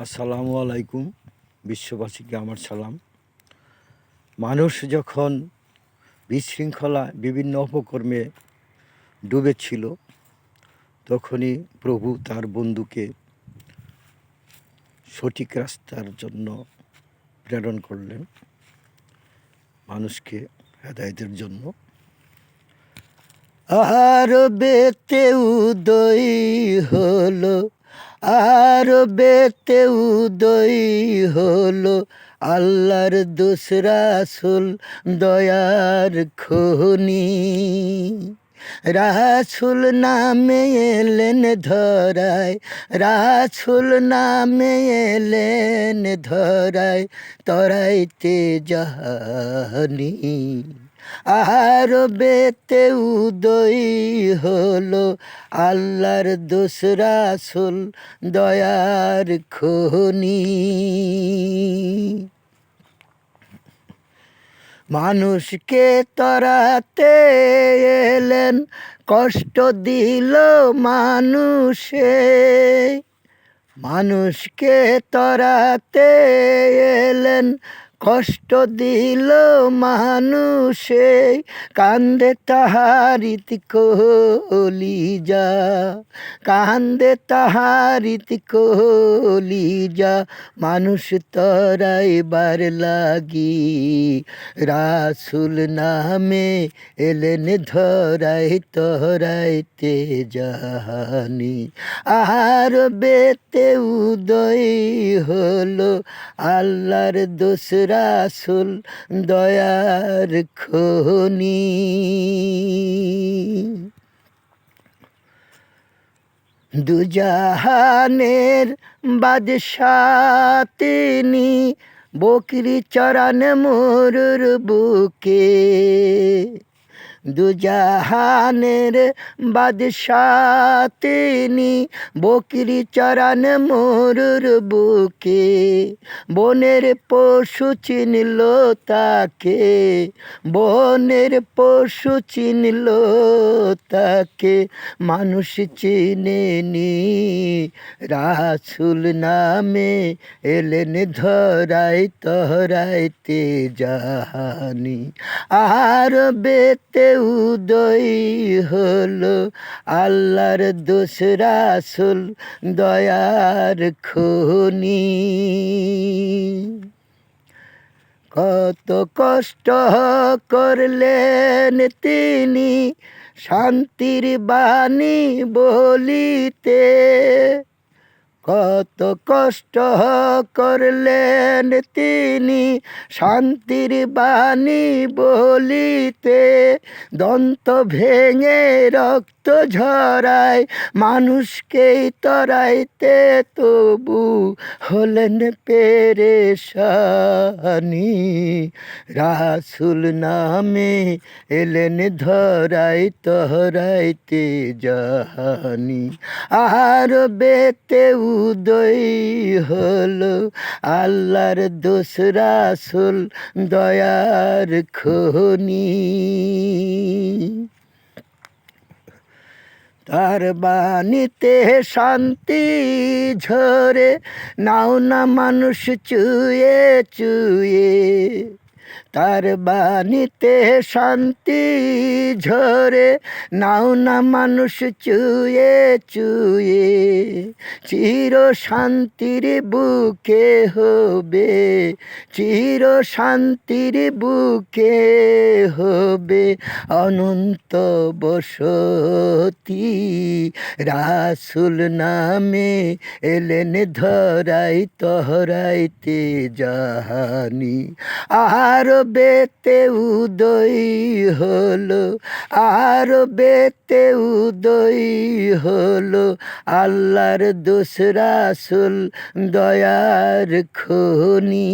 আসসালামু আলাইকুম। বিশ্ববাসীকে আমার সালাম। মানুষ যখন বিশৃঙ্খলা বিভিন্ন অপকর্মে ডুবেছিল, তখনই প্রভু তার বন্ধুকে সঠিক রাস্তার জন্য প্রেরণ করলেন, মানুষকে হেদায়েতের জন্য। আরবেতে উদয় হলো, আরবেতে উদয় হলো আল্লাহর দোষ রাসূল দয়ার খনি। রাসূল নামে এলেন ধরায়, রাসূল নামে এলেন ধরায়, তরাইতে জাহানি। আরবেতে উদয় হলো আল্লাহর দোষ রাসূল দয়ার খনি। মানুষকে তরাতে এলেন, কষ্ট দিল মানুষে। মানুষকে তরাতে এলেন, কষ্ট দিল মানুষে। কান্দে তাহারিত কলিজা, কান্দে তাহারিত কলিজা, মানুষ তরাইবার লাগি। রাসূল নামে এলেন ধরাই, তরাইতে জাহানি। আরবেতে উদয় হলো আল্লাহর দোষ রাসূল দয়ার খনি। দুজাহানের বাদশাহ তিনি, বকরি চরান মরুর বুকে। দুজাহানের বাদশাহ তিনি, বকরি চরান মরুর বুকে। বনের পশু চিনল তাকে, বনের পশু চিনল তাকে, মানুষ চিনেনি। রাসূল নামে এলেন ধরাই, তরাইতে জাহানি। আরবেতে উদয় হলো আল্লাহর দোষ রাসূল দয়ার খনি। কত কষ্ট করলেন তিনি শান্তির বাণী বলিতে। কত কষ্ট করলেন তিনি শান্তির বাণী বলিতে। দন্ত ভেঙে রক্ত ঝরায় মানুষকেই তরাইতে, তবু হলেন পেরেশানি। রাসূল নামে এলেন ধরাই, তরাইতে জাহানি। আরবেতে উদয় হলো আল্লাহর দোষ রাসূল দয়ার খনি। তার বাণীতে শান্তি ঝরে, নাও না মানুষ চুয়ে চুয়ে। তার বাণীতে শান্তি ঝরে, নাও না মানুষ চুয়ে চুয়ে। চির শান্তির বুকে হবে, চির শান্তির বুকে হবে অনন্ত বসতি। রাসূল নামে এলেন ধরাই, তরাইতে জাহানি। আরবেতে উদয় হলো, আরবেতে উদয় হলো আল্লাহর দোষ রাসূল দয়ার খনি।